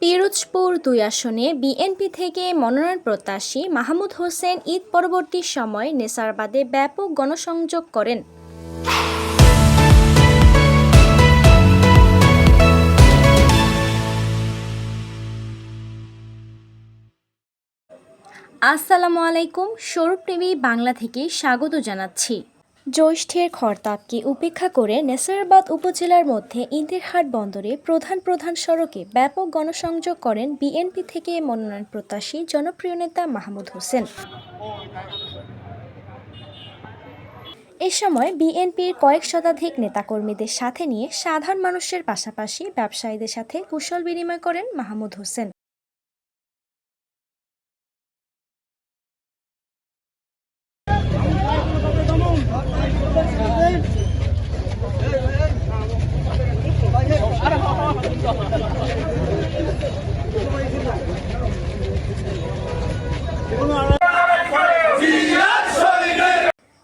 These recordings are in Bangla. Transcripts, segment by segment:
পিরোজপুর-২ আসনে বিএনপি থেকে মনোনয়ন প্রত্যাশী মাহমুদ হোসেন ঈদ পরবর্তী সময় নেসারবাদে ব্যাপক গণসংযোগ করেন। আসসালামু আলাইকুম, স্বরূপ টিভি বাংলা থেকে স্বাগত জানাচ্ছি। জ্যৈষ্ঠের খরতাপকে উপেক্ষা করে নেসারাবাদ উপজেলার মধ্যে ইন্দিরহাট বন্দরে প্রধান সড়কে ব্যাপক গণসংযোগ করেন বিএনপি থেকে মনোনয়ন প্রত্যাশী জনপ্রিয় নেতা মাহমুদ হোসেন। এ সময় বিএনপির কয়েক শতাধিক নেতাকর্মীদের সাথে নিয়ে সাধারণ মানুষের পাশাপাশি ব্যবসায়ীদের সাথে কুশল বিনিময় করেন মাহমুদ হোসেন।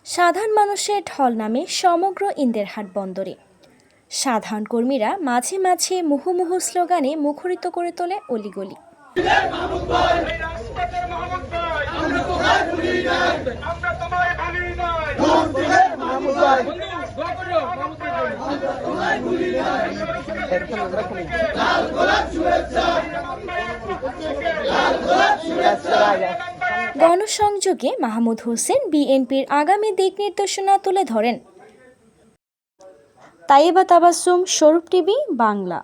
সাধারণ মানুষের ঢল নামে সমগ্র ইন্দিরহাট বন্দরে। সাধারণ কর্মীরা মাঝে মাঝে মুহুর্মুহু স্লোগানে মুখরিত করে তোলে অলিগলি। গণসংযোগে মাহমুদ হোসেন বিএনপির আগামী দিক নির্দেশনা তুলে ধরেন। তাইবা তাবাসসুম, স্বরূপ টিভি বাংলা।